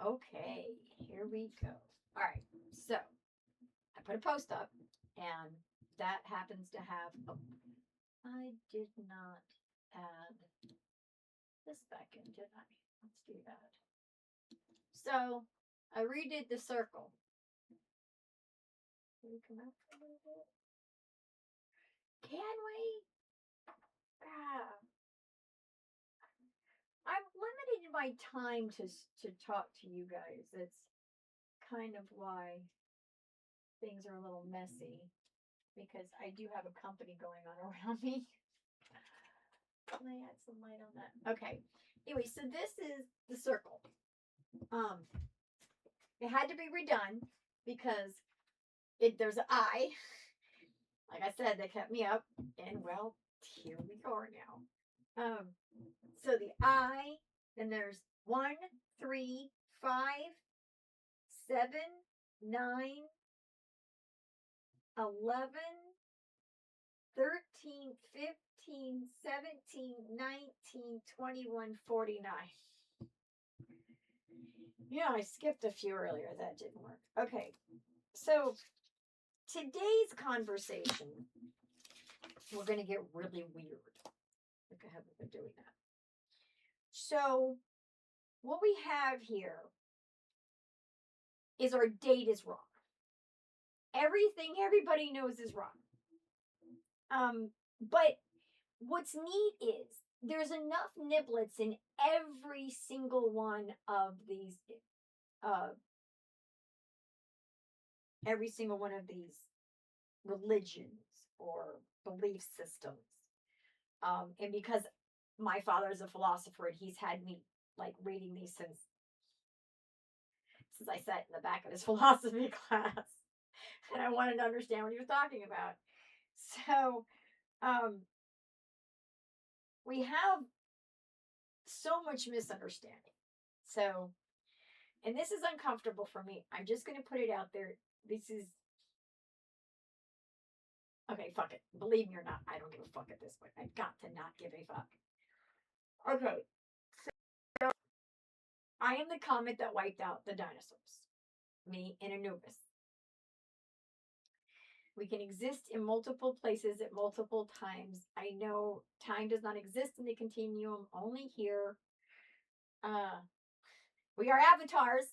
Okay, here we go. All right, so I put a post up, and that happens to have a. I did not add this back in, did I? Let's do that. So I redid the circle. Can we come out a little bit? Can we? Ah. I'm limited in my time to talk to you guys. That's kind of why things are a little messy, because I do have a company going on around me. Can I add some light on that? Okay. Anyway, so this is the circle. It had to be redone because there's an eye. Like I said, they kept me up, and well, here we are now. So the eye, then there's 1, 3, 5, 7, 9, 11, 13, 15, 17, 19, 21, 49. Yeah, I skipped a few earlier. That didn't work. Okay. So today's conversation, we're going to get really weird. Like I haven't been doing that. So what we have here is our date is wrong. Everything everybody knows is wrong. But what's neat is there's enough niblets in every single one of these religions or belief systems. And because my father is a philosopher and he's had me like reading these since I sat in the back of his philosophy class, and I wanted to understand what he was talking about. So we have so much misunderstanding. So, and this is uncomfortable for me. I'm just going to put it out there. This is okay. Fuck it. Believe me or not, I don't give a fuck at this point. I've got to not give a fuck. Okay. So I am the comet that wiped out the dinosaurs. Me and Anubis. We can exist in multiple places at multiple times. I know time does not exist in the continuum, only here. We are avatars.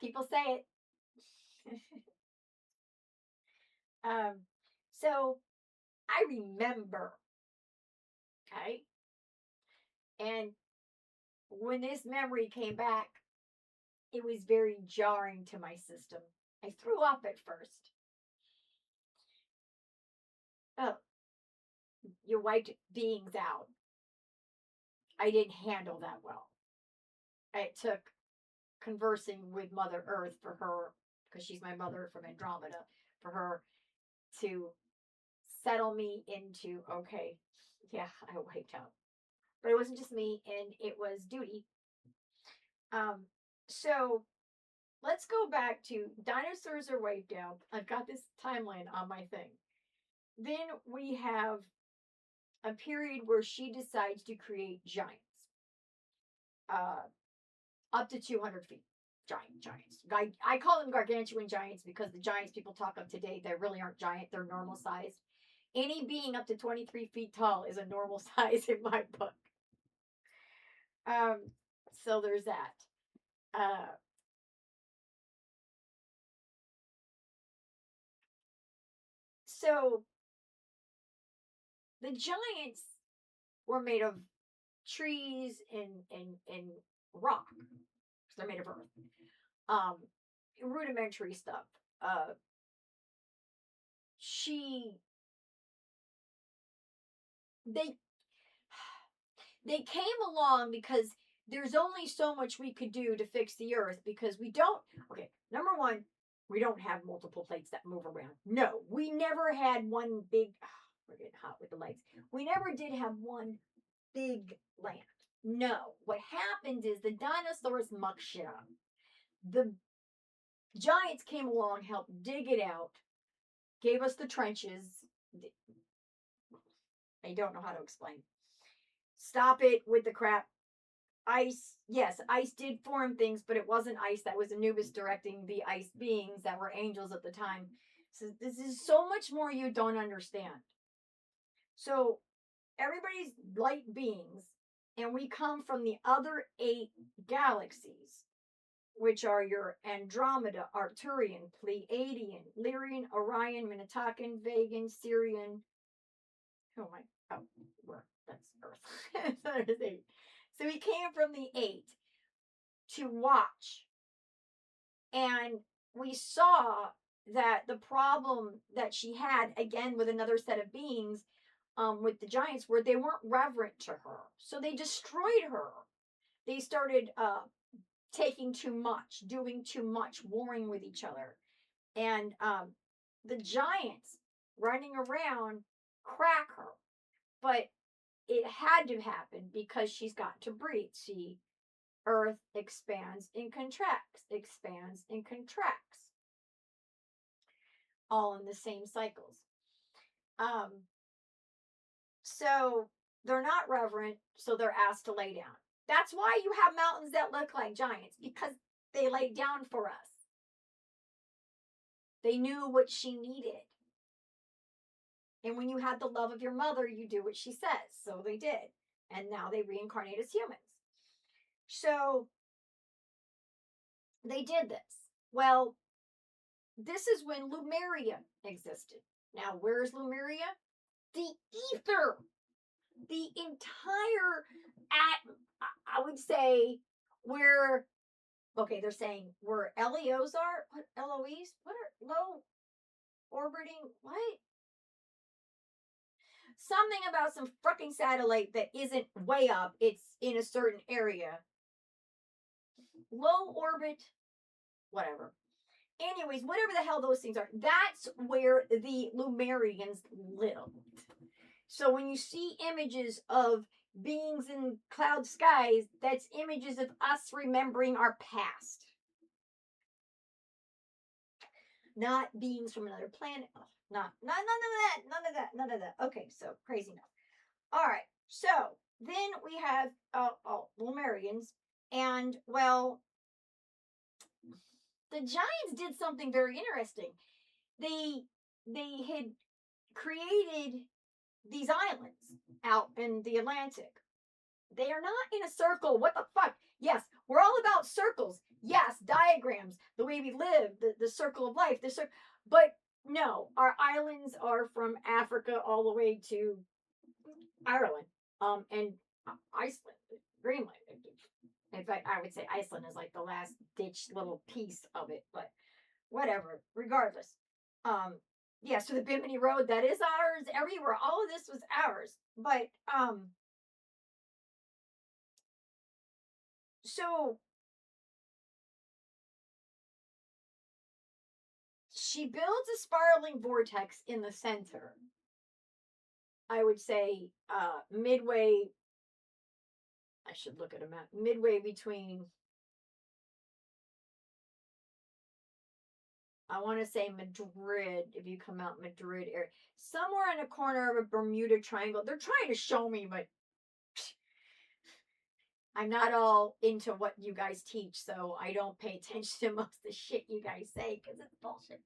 People say it. So I remember, okay? And when this memory came back, it was very jarring to my system. I threw up at first. Oh, you wiped beings out. I didn't handle that well. It took conversing with Mother Earth for her, because she's my mother from Andromeda, for her to settle me into, okay, yeah, I wiped out. But it wasn't just me, and it was duty. So let's go back to dinosaurs are wiped out. I've got this timeline on my thing. Then we have a period where she decides to create giants. Up to 200 feet. Giants. I call them gargantuan giants because the giants people talk of today, they really aren't giant. They're normal sized. Any being up to 23 feet tall is a normal size in my book. So there's that. So the giants were made of trees and rock. They're made of earth. Rudimentary stuff. They came along because there's only so much we could do to fix the earth, because we don't. Okay, number one, we don't have multiple plates that move around. No, we never had one big. We're getting hot with the lights. We never did have one big land. No, what happened is the dinosaurs muck shit up. The giants came along, helped dig it out, gave us the trenches. I don't know how to explain. Stop it with the crap. ice, yes, ice did form things, but it wasn't ice. That was Anubis directing the ice beings that were angels at the time. So this is so much more you don't understand. So everybody's light beings, and we come from the other 8 galaxies, which are your Andromeda, Arcturian, Pleiadian, Lyrian, Orion, Minatakan, Vegan, Sirian. Oh my, oh, where? That's Earth. That is 8. So we came from the 8 to watch. And we saw that the problem that she had, again, with another set of beings, with the giants, were they weren't reverent to her. So they destroyed her. They started taking too much, doing too much, warring with each other. And the giants running around crack her. But it had to happen because she's got to breathe. See, Earth expands and contracts, expands and contracts, all in the same cycles. So they're not reverent, so they're asked to lay down. That's why you have mountains that look like giants, because they laid down for us. They knew what she needed. And when you had the love of your mother, you do what she says. So they did. And now they reincarnate as humans. So they did this. Well, this is when Lemuria existed. Now, where's Lemuria? The ether. The entire, I would say, where, okay, they're saying where LEOs are. What, LOEs? What are low orbiting? What? Something about some fucking satellite that isn't way up. It's in a certain area. Low orbit, whatever. Anyways, whatever the hell those things are, that's where the Lemurians lived. So when you see images of beings in cloud skies, that's images of us remembering our past. Not beings from another planet. Oh, none of that. Okay, so crazy enough. All right, so then we have Lemurians, and well, the giants did something very interesting. They had created these islands out in the Atlantic. They are not in a circle. What the fuck? Yes, we're all about circles. Yes, diagrams, the way we live, the circle of life, but no, our islands are from Africa all the way to Ireland, and Iceland, Greenland. In fact, I would say Iceland is like the last ditch little piece of it, but whatever, regardless. Yeah, so the Bimini Road, that is ours everywhere. All of this was ours. But so she builds a spiraling vortex in the center. I would say midway, I should look at a map, midway between, I want to say Madrid, if you come out Madrid area, somewhere in a corner of a Bermuda Triangle. They're trying to show me, but I'm not all into what you guys teach, so I don't pay attention to most of the shit you guys say because it's bullshit.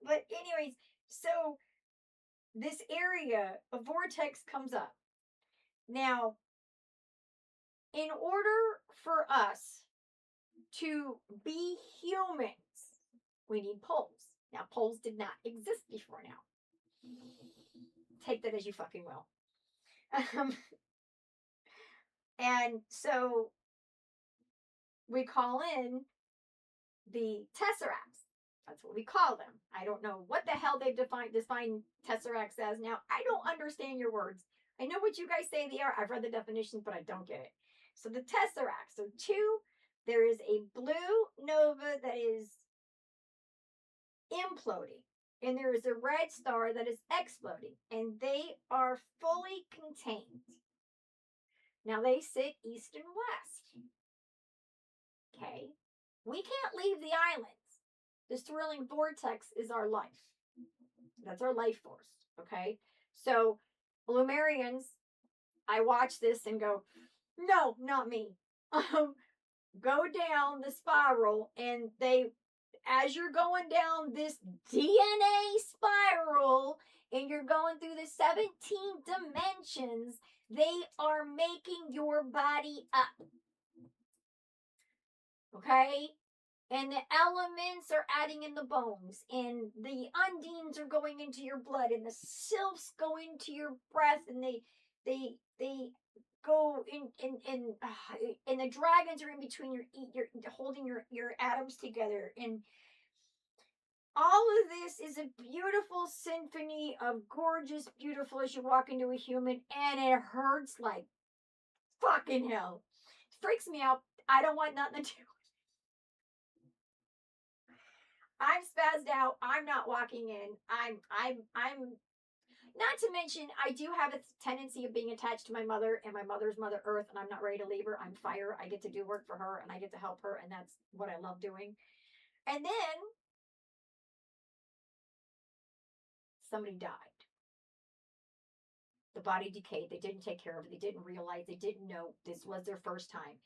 But anyways, so this area, a vortex comes up. Now, in order for us to be humans, we need poles. Now, poles did not exist before now. Take that as you fucking will. And so we call in the tesseracts. That's what we call them. I don't know what the hell they've defined tesseracts as now. I don't understand your words. I know what you guys say they are. I've read the definitions, but I don't get it. So the tesseracts. So there is a blue nova that is imploding, and there is a red star that is exploding, and they are fully contained. Now they sit east and west. Okay? We can't leave the islands. This swirling vortex is our life. That's our life force. Okay? So, Lemurians, I watch this and go, no, not me. go down the spiral, and as you're going down this DNA spiral and you're going through the 17 dimensions, they are making your body up. Okay? And the elements are adding in the bones, and the undines are going into your blood, and the sylphs go into your breath, and they go and the dragons are in between your holding your atoms together, and all of this is a beautiful symphony of gorgeous, beautiful as you walk into a human, and it hurts like fucking hell. It freaks me out. I don't want nothing to do. I'm spazzed out. I'm not walking in. I'm not to mention I do have a tendency of being attached to my mother and my mother's Mother Earth, and I'm not ready to leave her. I'm fire. I get to do work for her and I get to help her, and that's what I love doing. And then somebody died. The body decayed. They didn't take care of it. They didn't realize. They didn't know this was their first time.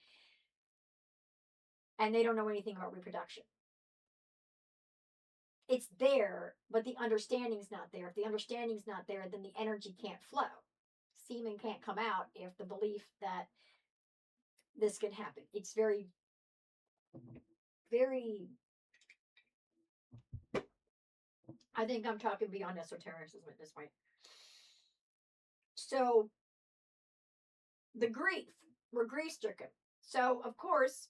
And they don't know anything about reproduction. It's there, but the understanding's not there. If the understanding's not there, then the energy can't flow. Semen can't come out if the belief that this can happen. It's very, very, I think I'm talking beyond esotericism at this point. So, the grief, we're grief stricken. So, of course,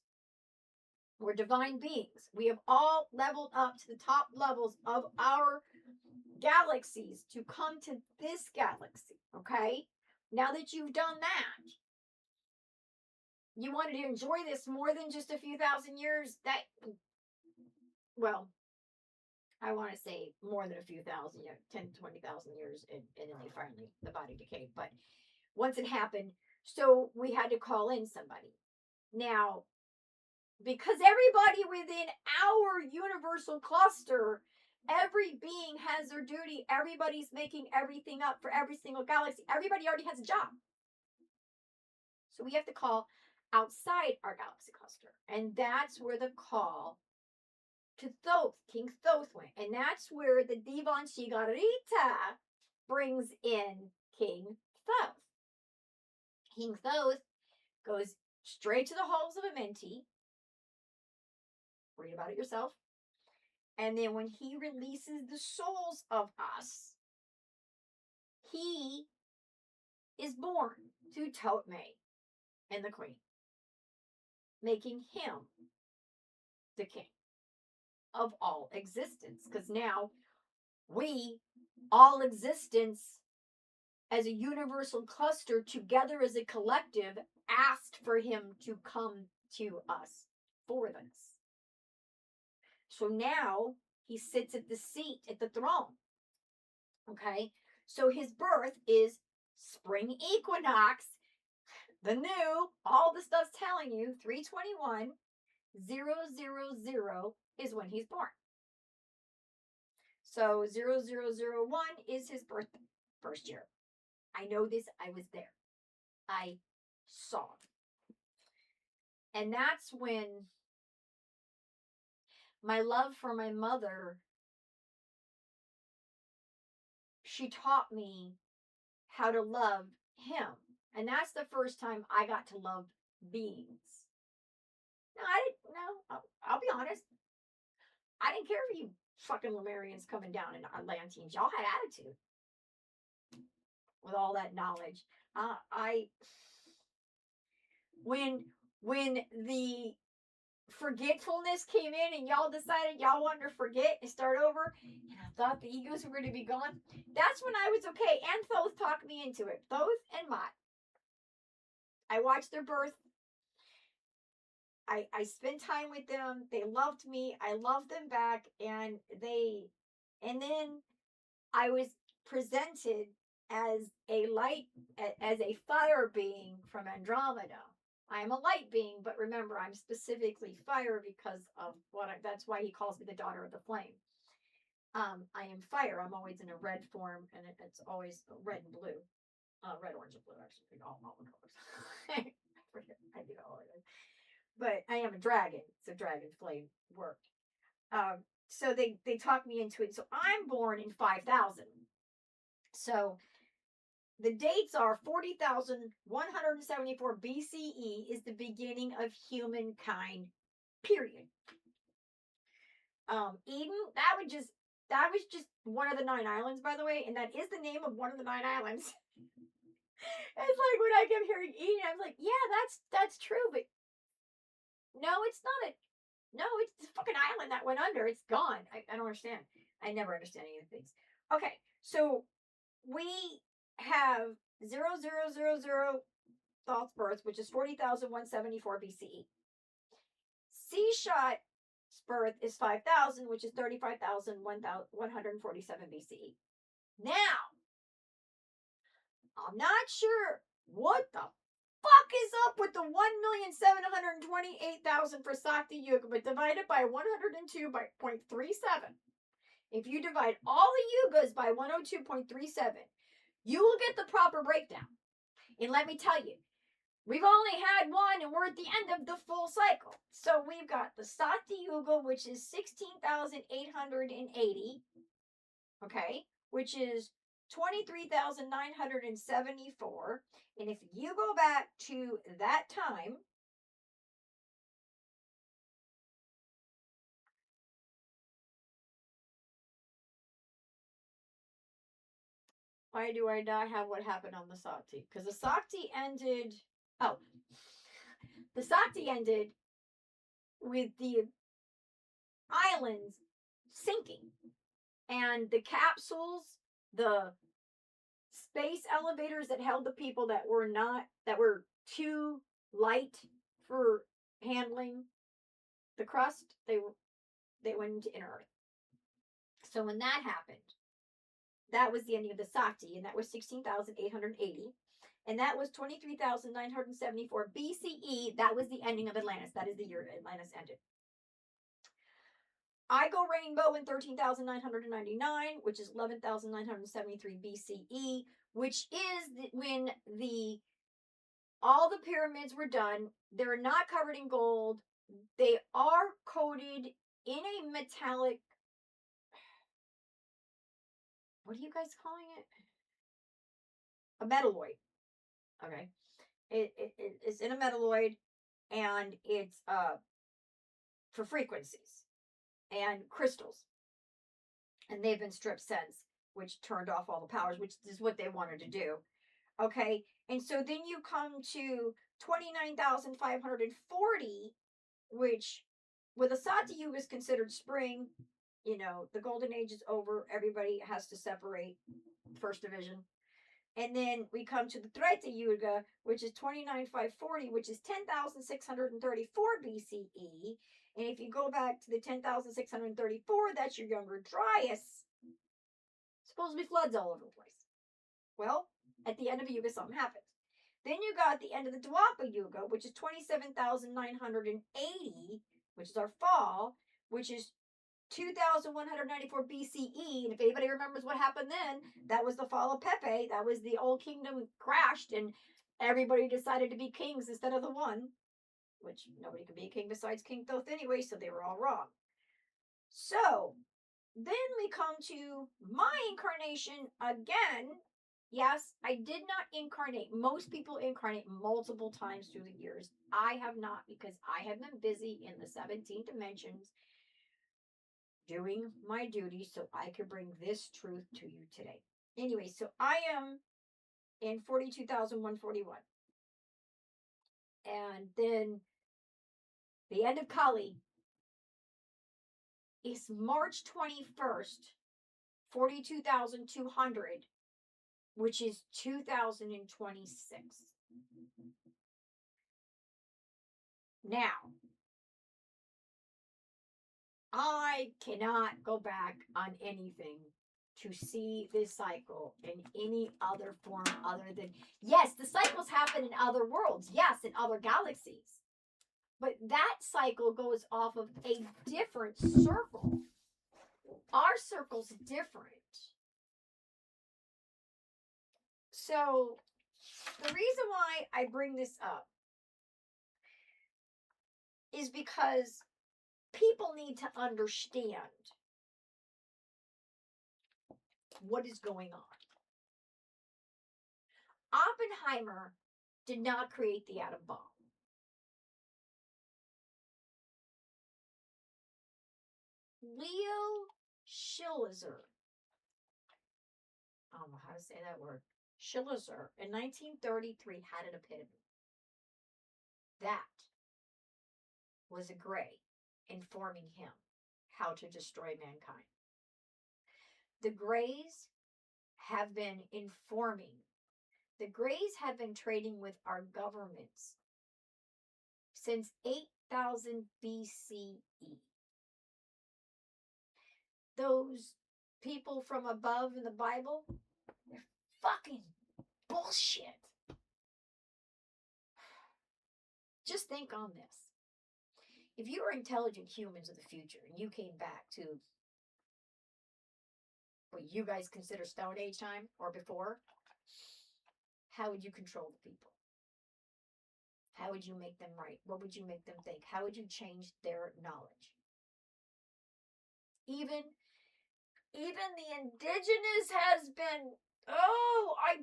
we're divine beings. We have all leveled up to the top levels of our galaxies to come to this galaxy, okay? Now that you've done that, you wanted to enjoy this more than just a few thousand years. Well, I want to say more than a few thousand, 10, 20,000 years, and then the body decayed. But once it happened, so we had to call in somebody. Now, because everybody within our universal cluster, every being has their duty. Everybody's making everything up for every single galaxy. Everybody already has a job. So we have to call outside our galaxy cluster. And that's where the call to Thoth, King Thoth went. And that's where the Divan Shigarita brings in King Thoth. King Thoth goes straight to the halls of Amenti. Read about it yourself. And then when he releases the souls of us, he is born to Totme and the queen, making him the king of all existence. Because now we, all existence as a universal cluster, together as a collective, asked for him to come to us for this. So now he sits at the seat, at the throne. Okay? So his birth is spring equinox. The new, all the stuff's telling you, 321, 000 is when he's born. So 0001 is his birth first year. I know this. I was there. I saw. And that's when my love for my mother, she taught me how to love him. And that's the first time I got to love beings. No, I'll be honest. I didn't care for you fucking Lemurians coming down and Atlanteans. Y'all had attitude. With all that knowledge. When the forgetfulness came in and y'all decided y'all wanted to forget and start over, and I thought the egos were going to be gone, that's when I was okay. And Thoth talked me into it. Thoth and Mott. I watched their birth. I spent time with them. They loved me. I loved them back. And then I was presented as a light, as a fire being from Andromeda. I am a light being, but remember, I'm specifically fire because of that's why he calls me the daughter of the flame. I am fire. I'm always in a red form, and it's always red and blue. Red, orange, and blue, actually. All the colors. I forget. I do all of it. but I am a dragon, so dragon flame worked. So they talked me into it. So I'm born in 5,000. So the dates are 40,174 BCE is the beginning of humankind. Period. Eden, that was just one of the 9 islands, by the way, and that is the name of one of the 9 islands. It's like when I kept hearing Eden, I was like, yeah, that's true, but no, it's not it's the fucking island that went under. It's gone. I don't understand. I never understand any of things. Okay, so we have 0000 Thoth's birth, which is 40,174 BCE. C shot's birth is 5,000, which is 35,147 BCE. Now, I'm not sure what the fuck is up with the 1,728,000 for Sakti Yuga, but divided by 102.37. If you divide all the yugas by 102.37, you will get the proper breakdown. And let me tell you, we've only had one and we're at the end of the full cycle. So we've got the Sakti Yuga, which is 16,880, okay, which is 23,974. And if you go back to that time, why do I not have what happened on the Sakti? Because the Sakti ended. Oh, the Sakti ended with the islands sinking and the capsules, the space elevators that held the people that were too light for handling the crust, they went into inner Earth. So when that happened, that was the ending of the Sakti, and that was 16,880. And that was 23,974 BCE. That was the ending of Atlantis. That is the year Atlantis ended. I go rainbow in 13,999, which is 11,973 BCE, which is when all the pyramids were done. They're not covered in gold. They are coated in a metallic. What are you guys calling it? A metalloid. Okay. It's in a metalloid, and it's for frequencies and crystals. And they've been stripped since, which turned off all the powers, which is what they wanted to do. Okay. And so then you come to 29,540, which with a Sati Yuga is considered spring. You know, the golden age is over. Everybody has to separate. First division. And then we come to the Treta Yuga, which is 29,540, which is 10,634 BCE. And if you go back to the 10,634, that's your younger Dryas. Supposed to be floods all over the place. Well, at the end of a Yuga, something happens. Then you got the end of the Dwapara Yuga, which is 27,980, which is our fall, which is 2,194 BCE. And if anybody remembers what happened then, that was the fall of Pepe. That was the old kingdom crashed and everybody decided to be kings instead of the one, which nobody could be a king besides King Thoth anyway, so they were all wrong. So then we come to my incarnation again. Yes, I did not incarnate. Most people incarnate multiple times through the years. I have not, because I have been busy in the 17 dimensions doing my duty so I could bring this truth to you today. Anyway, so I am in 42,141. And then the end of Kali is March 21st, 42,200, which is 2026. Now, I cannot go back on anything to see this cycle in any other form other than, yes, the cycles happen in other worlds, yes, in other galaxies, but that cycle goes off of a different circle. Our circle's different. So the reason why I bring this up, is because people need to understand what is going on. Oppenheimer did not create the atom bomb. Leo Schillizer, I don't know how to say that word, Schillizer, in 1933 had an epiphany. That was a gray informing him how to destroy mankind. The Greys have been informing. The Greys have been trading with our governments since 8000 BCE. Those people from above in the Bible, they're fucking bullshit. Just think on this. If you were intelligent humans of the future and you came back to what you guys consider Stone Age time or before, how would you control the people? How would you make them right? What would you make them think? How would you change their knowledge? Even the indigenous has been, I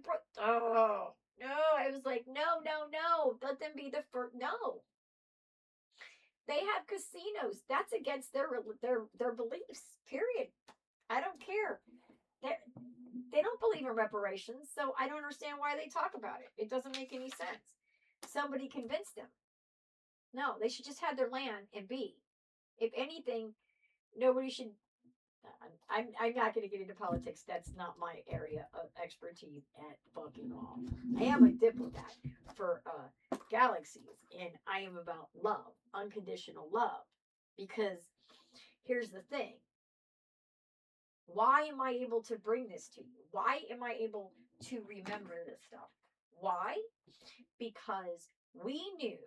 was like, no, let them be the first. No, they have casinos. That's against their beliefs. Period. I don't care. They don't believe in reparations, so I don't understand why they talk about it. It doesn't make any sense. Somebody convinced them. No, they should just have their land and be. If anything, nobody should. I'm not going to get into politics. That's not my area of expertise at fucking all. I am a diplomat for galaxies, and I am about love, unconditional love. Because here's the thing. Why am I able to bring this to you? Why am I able to remember this stuff? Why? Because we knew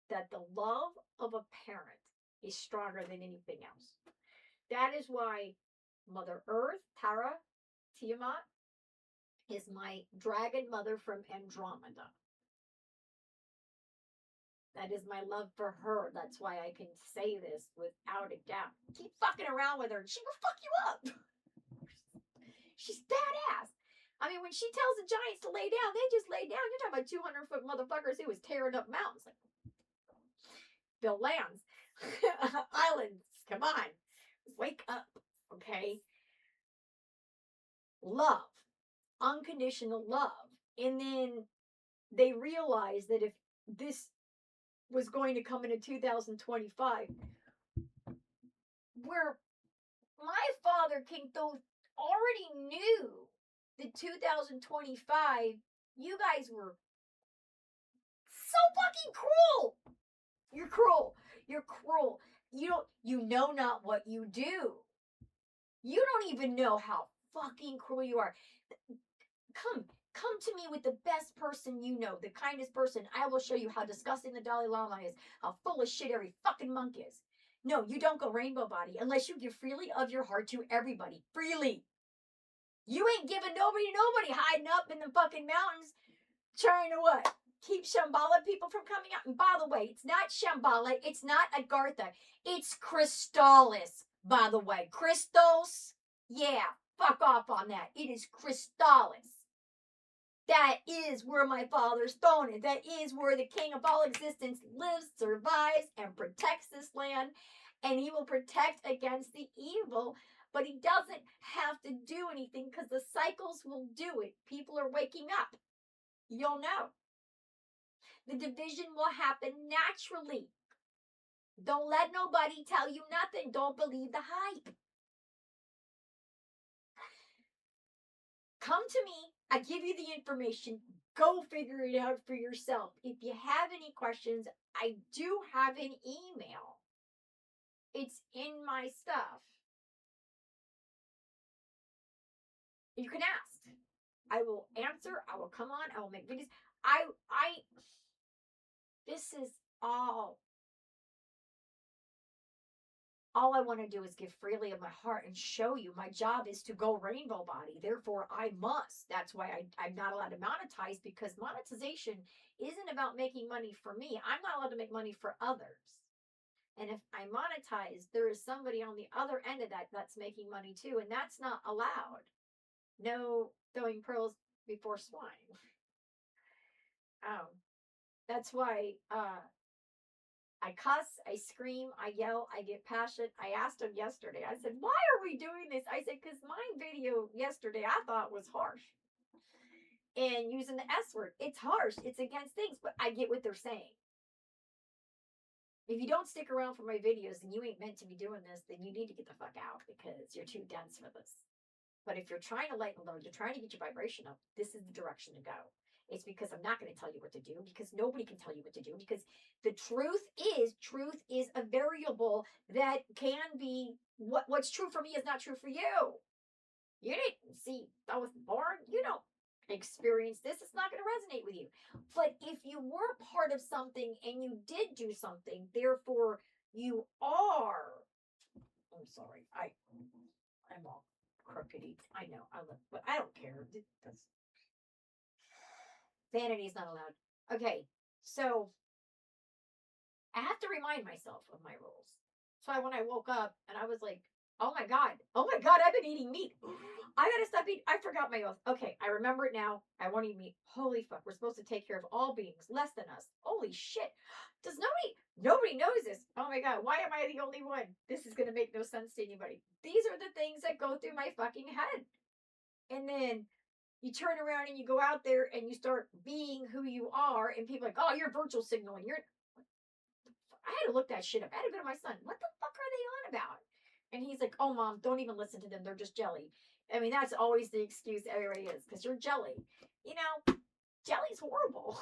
that the love of a parent is stronger than anything else. That is why Mother Earth, Tara, Tiamat, is my dragon mother from Andromeda. That is my love for her. That's why I can say this without a doubt. Keep fucking around with her and she will fuck you up. She's badass. I mean, when she tells the giants to lay down, they just lay down. You're talking about 200-foot motherfuckers who was tearing up mountains. Like, build lands. Islands. Come on. Wake up. Okay? Love. Unconditional love. And then they realized that if this was going to come into 2025, where my father, King Thoth, already knew that 2025, you guys were so fucking cruel. You're cruel. You're cruel. You know not what you do. You don't even know how fucking cruel you are. Come to me with the best person you know, the kindest person. I will show you how disgusting the Dalai Lama is, how full of shit every fucking monk is. No, you don't go rainbow body unless you give freely of your heart to everybody. Freely. You ain't giving nobody hiding up in the fucking mountains trying to what? Keep Shambhala people from coming out. And by the way, it's not Shambhala. It's not Agartha. It's Crystallis, by the way. Crystals? Yeah, fuck off on that. It is Crystallis. That is where my father's throne is. That is where the king of all existence lives, survives, and protects this land. And he will protect against the evil. But he doesn't have to do anything because the cycles will do it. People are waking up. You'll know. The division will happen naturally. Don't let nobody tell you nothing. Don't believe the hype. Come to me. I give you the information. Go figure it out for yourself. If you have any questions, I do have an email. It's in my stuff. You can ask. I will answer. I will come on. I will make videos. This is all I want to do is give freely of my heart and show you. My job is to go rainbow body. Therefore, I must. That's why I'm not allowed to monetize, because monetization isn't about making money for me. I'm not allowed to make money for others. And if I monetize, there is somebody on the other end of that that's making money too, and that's not allowed. No throwing pearls before swine. That's why I cuss, I scream, I yell, I get passionate. I asked him yesterday, I said, why are we doing this? I said, because my video yesterday I thought was harsh. And using the S word, it's harsh, it's against things, but I get what they're saying. If you don't stick around for my videos and you ain't meant to be doing this, then you need to get the fuck out because you're too dense for this. But if you're trying to lighten the load, you're trying to get your vibration up, this is the direction to go. It's because I'm not going to tell you what to do, because nobody can tell you what to do, because the truth is a variable that can be, what's true for me is not true for you. You didn't see, I was born, you don't experience this, it's not going to resonate with you. But if you were part of something and you did do something, therefore you are, I'm sorry, I'm all crookedy. I know, but I don't care. That's, vanity is not allowed. Okay, so I have to remind myself of my rules. So when I woke up and I was like, oh my God, I've been eating meat. I gotta stop eating. I forgot my oath. Okay, I remember it now. I won't eat meat. Holy fuck, we're supposed to take care of all beings less than us. Holy shit. Does nobody knows this. Oh my God, why am I the only one? This is gonna make no sense to anybody. These are the things that go through my fucking head. And then you turn around and you go out there and you start being who you are, and people are like, oh, you're virtual signaling. I had to look that shit up. I had to go to my son. What the fuck are they on about? And he's like, oh, Mom, don't even listen to them. They're just jelly. I mean, that's always the excuse everybody is, because you're jelly. You know, jelly's horrible.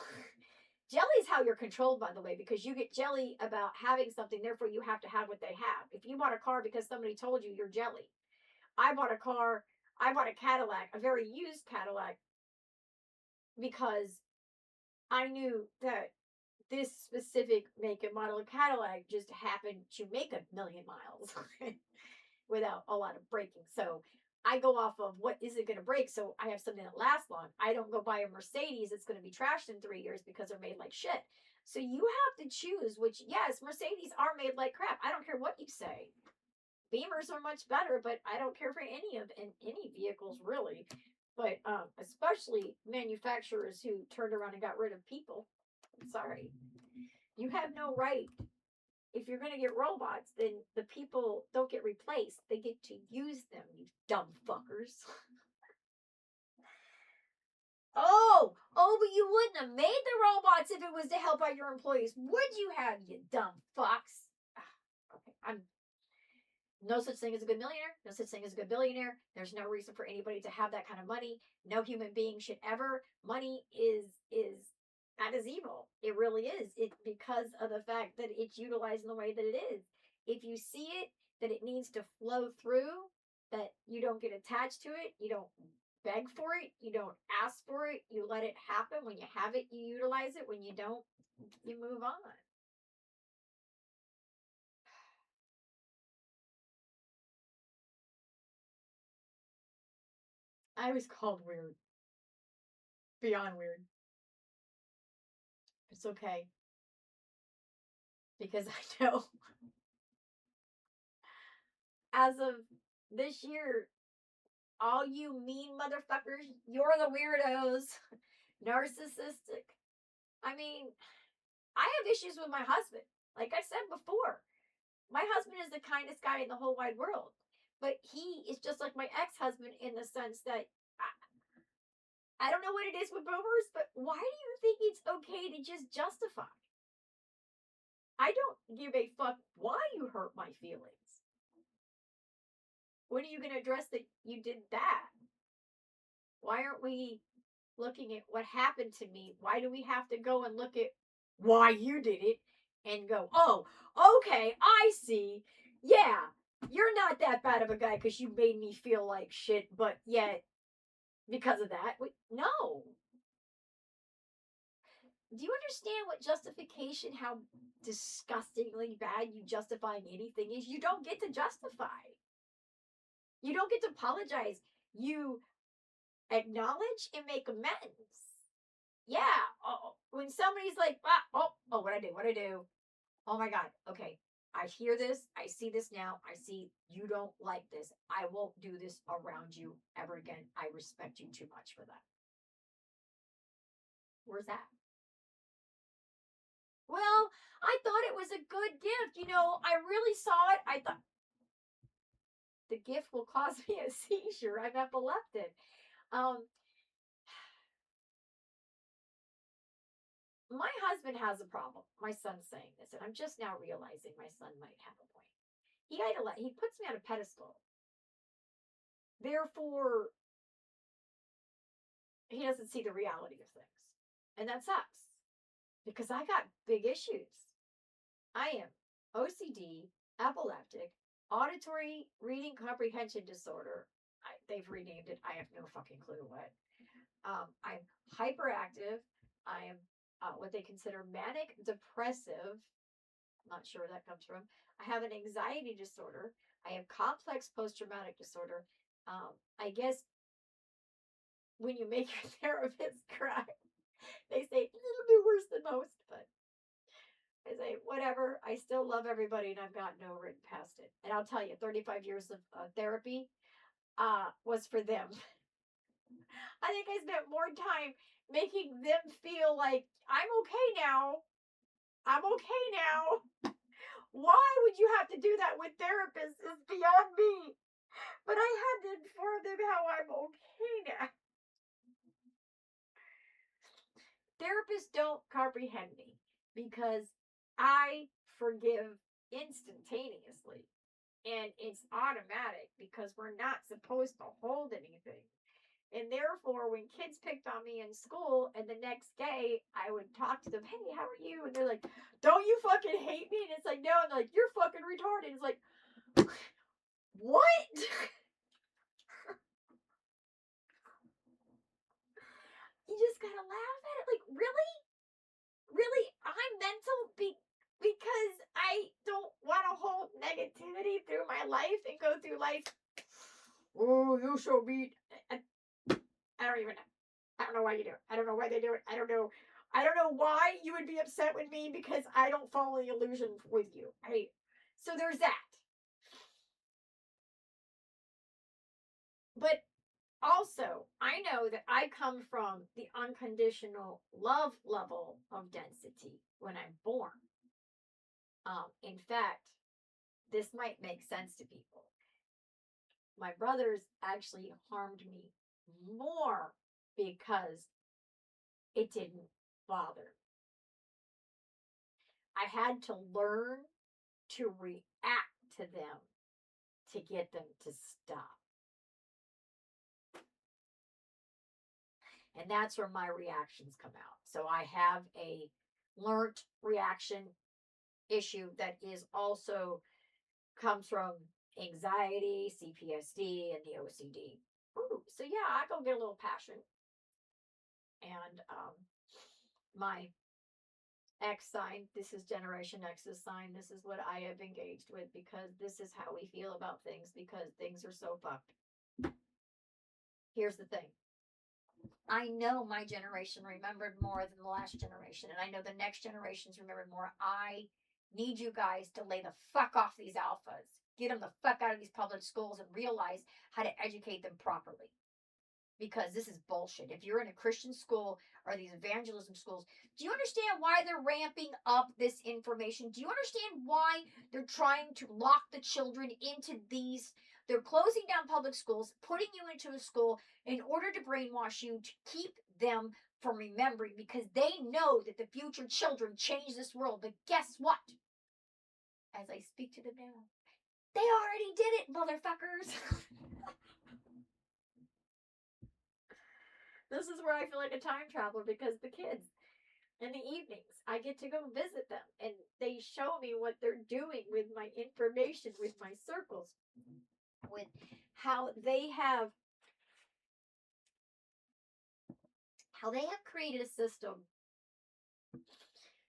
Jelly's how you're controlled, by the way, because you get jelly about having something, therefore you have to have what they have. If you bought a car because somebody told you, you're jelly. I bought a Cadillac, a very used Cadillac, because I knew that this specific make and model of Cadillac just happened to make 1,000,000 miles without a lot of braking. So I go off of what is it going to break, so I have something that lasts long. I don't go buy a Mercedes that's going to be trashed in 3 years because they're made like shit. So you have to choose, which, yes, Mercedes are made like crap. I don't care what you say. Beamers are much better, but I don't care for any vehicles really. But especially manufacturers who turned around and got rid of people. Sorry. You have no right. If you're going to get robots, then the people don't get replaced. They get to use them, you dumb fuckers. But you wouldn't have made the robots if it was to help out your employees. Would you have, you dumb fucks? Okay, no such thing as a good millionaire. No such thing as a good billionaire. There's no reason for anybody to have that kind of money. No human being should ever. Money is that is evil. It really is. It because of the fact that it's utilized in the way that it is. If you see it, that it needs to flow through, that you don't get attached to it, you don't beg for it, you don't ask for it, you let it happen. When you have it, you utilize it. When you don't, you move on. I was called weird. Beyond weird. It's okay. Because I know as of this year, all you mean motherfuckers, you're the weirdos. Narcissistic. I mean, I have issues with my husband. Like I said before, my husband is the kindest guy in the whole wide world. But he is just like my ex-husband in the sense that I don't know what it is with boomers, but why do you think it's okay to just justify? I don't give a fuck why you hurt my feelings. When are you going to address that you did that? Why aren't we looking at what happened to me? Why do we have to go and look at why you did it and go, oh, okay, I see. Yeah, you're not that bad of a guy because you made me feel like shit, but yet, because of that, no. Do you understand what justification, how disgustingly bad you justifying anything is? You don't get to justify. You don't get to apologize. You acknowledge and make amends. Yeah. When somebody's like, what I do? Oh my God. Okay. I hear this. I see this now. I see you don't like this. I won't do this around you ever again. I respect you too much for that. Where's that? Well, I thought it was a good gift. You know, I really saw it. I thought the gift will cause me a seizure. I'm epileptic. Um, my husband has a problem. My son's saying this, and I'm just now realizing my son might have a point. He puts me on a pedestal. Therefore, he doesn't see the reality of things. And that sucks because I got big issues. I am OCD, epileptic, auditory reading comprehension disorder. They've renamed it. I have no fucking clue what. I'm hyperactive. I am what they consider manic depressive. I'm not sure where that comes from. I have an anxiety disorder. I have complex post-traumatic disorder. I guess when you make your therapist cry, they say a little bit worse than most, but I say, whatever. I still love everybody and I've gotten over it and past it. And I'll tell you, 35 years of therapy was for them. I think I spent more time making them feel like I'm okay now. I'm okay now. Why would you have to do that with therapists is beyond me. But I had to inform them how I'm okay now. Therapists don't comprehend me because I forgive instantaneously. And it's automatic because we're not supposed to hold anything. And therefore, when kids picked on me in school, and the next day I would talk to them, hey, how are you? And they're like, don't you fucking hate me? And it's like, no. And they're like, you're fucking retarded. It's like, what? You just gotta laugh at it. Like, really? Really? I'm mental because I don't want to hold negativity through my life and go through life. Oh, you shall be. I don't even know. I don't know why you do it. I don't know why they do it. I don't know. I don't know why you would be upset with me because I don't follow the illusion with you. So there's that. But also, I know that I come from the unconditional love level of density when I'm born. In fact, this might make sense to people. My brothers actually harmed me more because it didn't bother me. I had to learn to react to them to get them to stop. And that's where my reactions come out. So I have a learned reaction issue that is also comes from anxiety, CPSD, and the OCD. Ooh, so yeah, I go get a little passion. And my X sign, this is Generation X's sign. This is what I have engaged with because this is how we feel about things because things are so fucked. Here's the thing. I know my generation remembered more than the last generation, and I know the next generations remembered more. I need you guys to lay the fuck off these alphas. Get them the fuck out of these public schools and realize how to educate them properly. Because this is bullshit. If you're in a Christian school or these evangelism schools, do you understand why they're ramping up this information? Do you understand why they're trying to lock the children into these? They're closing down public schools, putting you into a school in order to brainwash you, to keep them from remembering, because they know that the future children change this world. But guess what? As I speak to them now, they already did it, motherfuckers. This is where I feel like a time traveler because the kids in the evenings, I get to go visit them and they show me what they're doing with my information, with my circles, with how they have created a system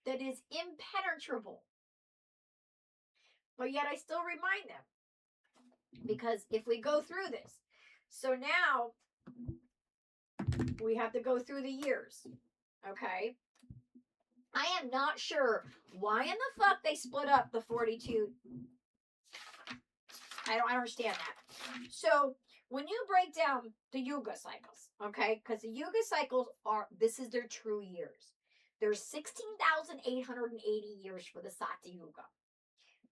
that is impenetrable. But yet I still remind them because if we go through this, so now we have to go through the years, okay? I am not sure why in the fuck they split up the 42. I don't understand that. So when you break down the Yuga cycles, okay, because the Yuga cycles this is their true years. There's 16,880 years for the Sati Yuga.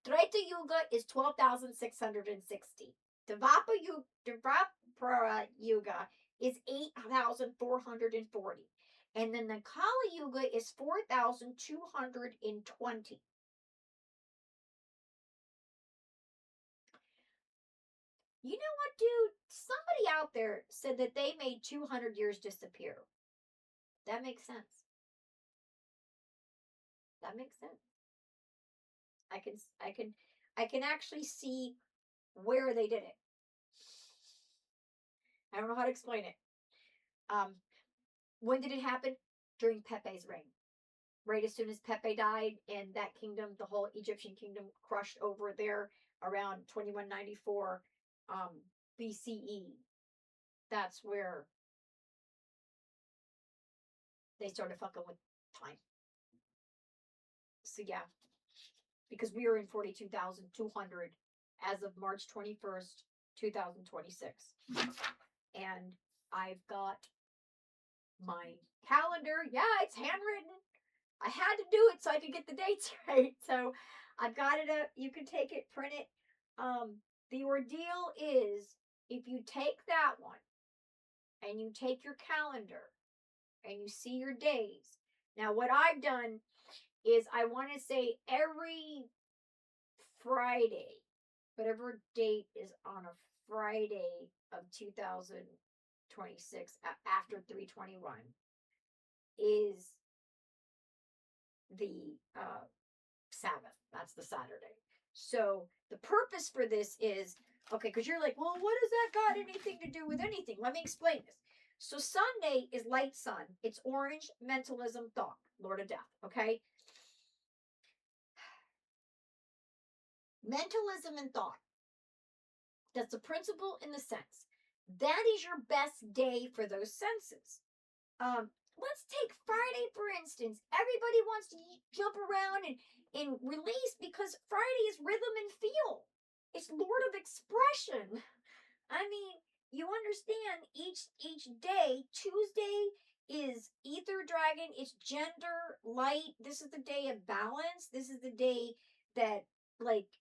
Treta Yuga is 12,660. Dvapara Yuga is 8,440. And then the Kali Yuga is 4,220. You know what, dude? Somebody out there said that they made 200 years disappear. That makes sense. That makes sense. I can actually see where they did it. I don't know how to explain it. When did it happen? During Pepe's reign. Right as soon as Pepe died and that kingdom, the whole Egyptian kingdom crushed over there around 2194 BCE. That's where they started fucking with time. So yeah, because we are in 42,200 as of March 21st, 2026. And I've got my calendar. Yeah, it's handwritten. I had to do it so I could get the dates right. So I've got it up. You can take it, print it. The ordeal is if you take that one and you take your calendar and you see your days. Now, what I've done is I want to say every Friday, whatever date is on a Friday of 2026 after 321 is the Sabbath. That's the Saturday. So the purpose for this is, okay, because you're like, well, what does that got anything to do with anything? Let me explain this. So Sunday is light sun. It's orange, mentalism, thought, Lord of Death, okay? Mentalism and thought. That's the principle in the sense. That is your best day for those senses. Let's take Friday, for instance. Everybody wants to jump around and release because Friday is rhythm and feel. It's Lord of expression. I mean, you understand each day. Tuesday is ether dragon. It's gender, light. This is the day of balance. This is the day that, like,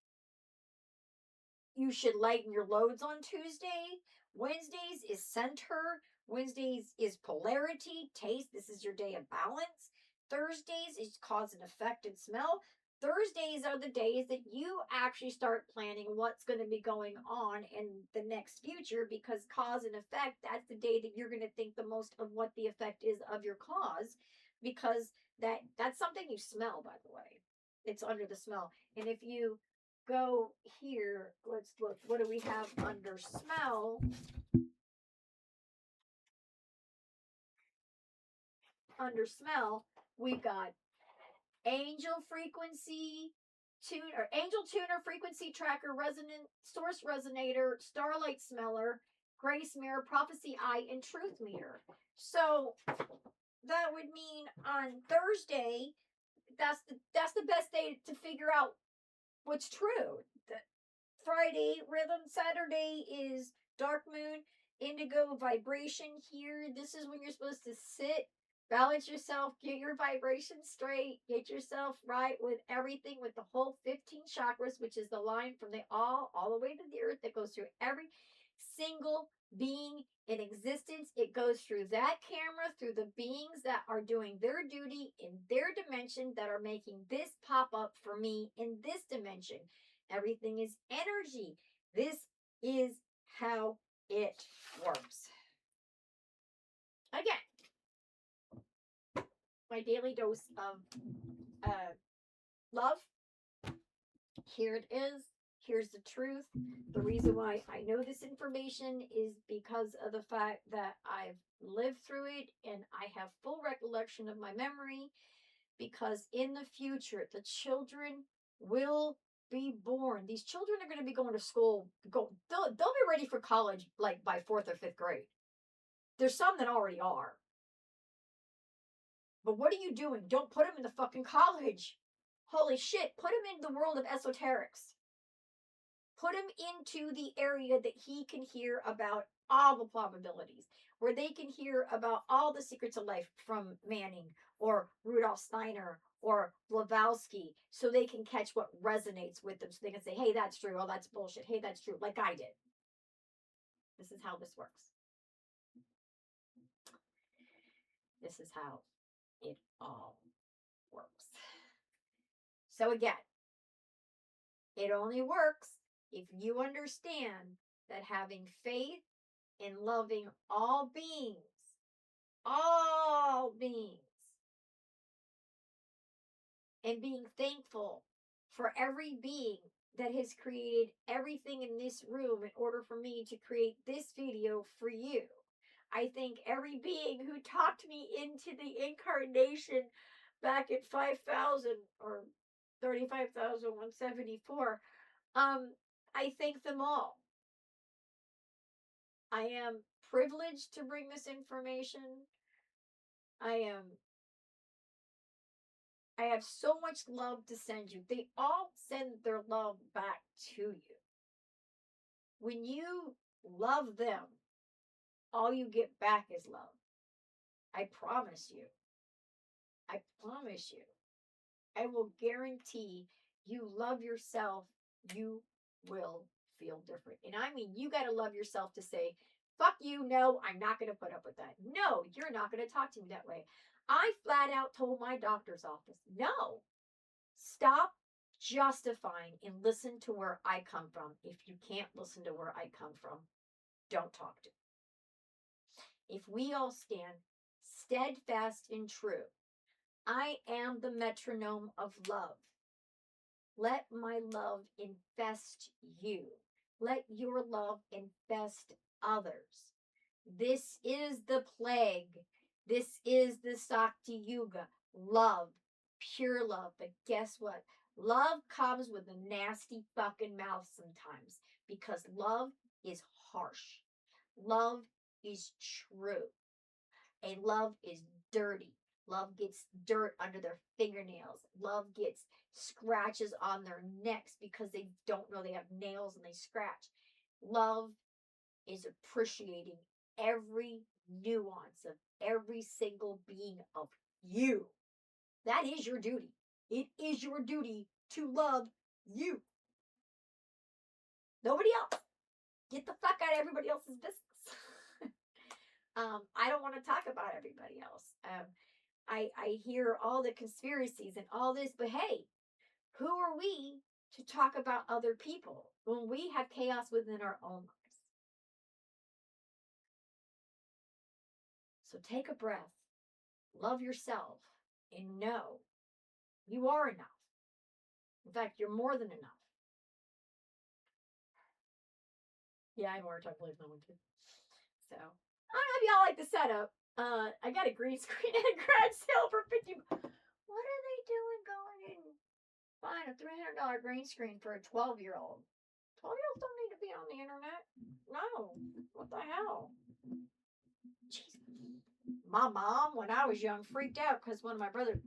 you should lighten your loads on Tuesday. Wednesdays is center. Wednesdays is polarity, taste. This is your day of balance. Thursdays is cause and effect and smell. Thursdays are the days that you actually start planning what's going to be going on in the next future, because cause and effect, that's the day that you're going to think the most of what the effect is of your cause, because that's something you smell, by the way. It's under the smell. And if you go here, let's look. What do we have under smell? Under smell, we've got angel frequency, angel tuner, frequency tracker, resonant source resonator, starlight smeller, grace mirror, prophecy eye, and truth meter. So that would mean on Thursday, that's the best day to figure out what's true. Friday rhythm, Saturday is dark moon, indigo vibration here. This is when you're supposed to sit, balance yourself, get your vibration straight, get yourself right with everything, with the whole 15 chakras, which is the line from the all the way to the earth that goes through every single being in existence. It goes through that camera, through the beings that are doing their duty in their dimension, that are making this pop up for me in this dimension. Everything is energy. This is how it works. Again, my daily dose of love. Here it is. Here's the truth. The reason why I know this information is because of the fact that I've lived through it and I have full recollection of my memory, because in the future, the children will be born. These children are going to be going to school. They'll be ready for college like by 4th or 5th grade. There's some that already are. But what are you doing? Don't put him in the fucking college. Holy shit. Put him in the world of esoterics. Put him into the area that he can hear about all the probabilities, where they can hear about all the secrets of life from Manning or Rudolf Steiner or Blavatsky, so they can catch what resonates with them, so they can say, hey, that's true. Oh, that's bullshit. Hey, that's true. Like I did. This is how this works. This is how it all works. So again, it only works if you understand that having faith in loving all beings, and being thankful for every being that has created everything in this room in order for me to create this video for you. I thank every being who talked me into the incarnation back at 5,000 or 35,174. I thank them all. I am privileged to bring this information. I have so much love to send you. They all send their love back to you. When you love them, all you get back is love. I promise you. I promise you. I will guarantee you love yourself, you will feel different. And I mean, you got to love yourself to say, fuck you, no, I'm not going to put up with that. No, you're not going to talk to me that way. I flat out told my doctor's office, no, stop justifying and listen to where I come from. If you can't listen to where I come from, don't talk to me. If we all stand steadfast and true, I am the metronome of love. Let my love infest you. Let your love infest others. This is the plague. This is the Sakti Yuga. Love. Pure love. But guess what? Love comes with a nasty fucking mouth sometimes, because love is harsh. Love is true. And love is dirty. Love gets dirt under their fingernails. Love gets scratches on their necks because they don't know they have nails and they scratch. Love is appreciating every nuance of every single being of you. That is your duty. It is your duty to love you. Nobody else. Get the fuck out of everybody else's business. I don't want to talk about everybody else. I hear all the conspiracies and all this, but hey, who are we to talk about other people when we have chaos within our own lives? So take a breath, love yourself, and know you are enough. In fact, you're more than enough. Yeah, I more talk believe no one too. So, I don't know if y'all like the setup. I got a green screen at a garage sale for $50. What are they doing going in? Buying a $300 green screen for a 12-year-old. 12-year-olds don't need to be on the internet. No. What the hell? Jeez. My mom, when I was young, freaked out because one of my brother's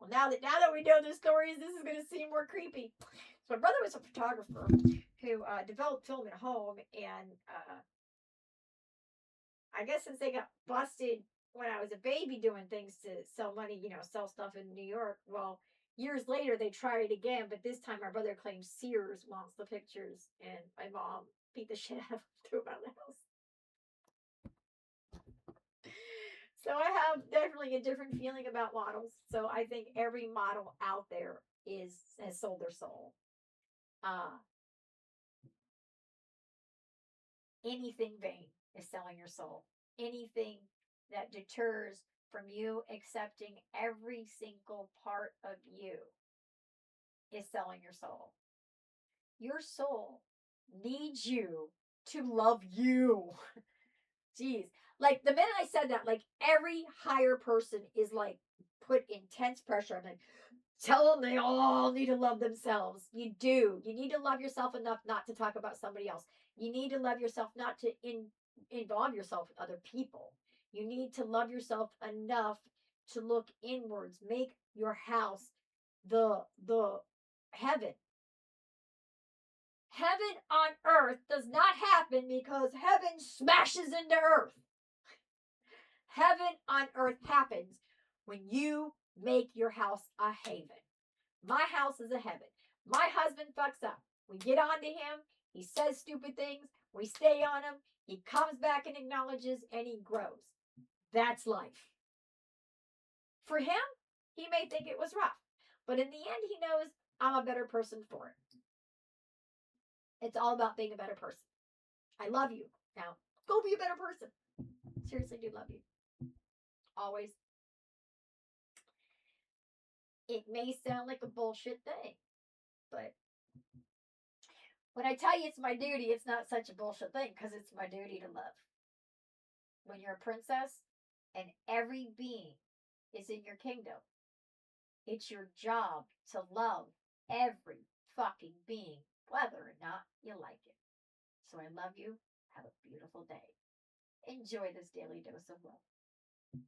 now that we know the stories, this is going to seem more creepy. So my brother was a photographer who developed film at home, and I guess since they got busted when I was a baby doing things to sell money, sell stuff in New York, well, years later they tried it again, but this time my brother claimed Sears wants the pictures, and my mom beat the shit out of him, threw him out of the house. So I have definitely a different feeling about models. So I think every model out there has sold their soul. Anything vain is selling your soul. Anything that deters from you accepting every single part of you is selling your soul. Your soul needs you to love you. Jeez. Like, the minute I said that, like, every higher person is, like, put intense pressure. I'm like, tell them they all need to love themselves. You do. You need to love yourself enough not to talk about somebody else. You need to love yourself not to involve yourself with other people. You need to love yourself enough to look inwards. Make your house the heaven. Heaven on earth does not happen because heaven smashes into earth. Heaven on earth happens when you make your house a haven. My house is a heaven. My husband fucks up. We get on to him. He says stupid things. We stay on him. He comes back and acknowledges, and he grows. That's life. For him, he may think it was rough, but in the end, he knows I'm a better person for it. It's all about being a better person. I love you. Now, go be a better person. Seriously, do love you. Always. It may sound like a bullshit thing, but when I tell you it's my duty, it's not such a bullshit thing because it's my duty to love. When you're a princess and every being is in your kingdom, it's your job to love every fucking being, whether or not you like it. So I love you. Have a beautiful day. Enjoy this daily dose of love.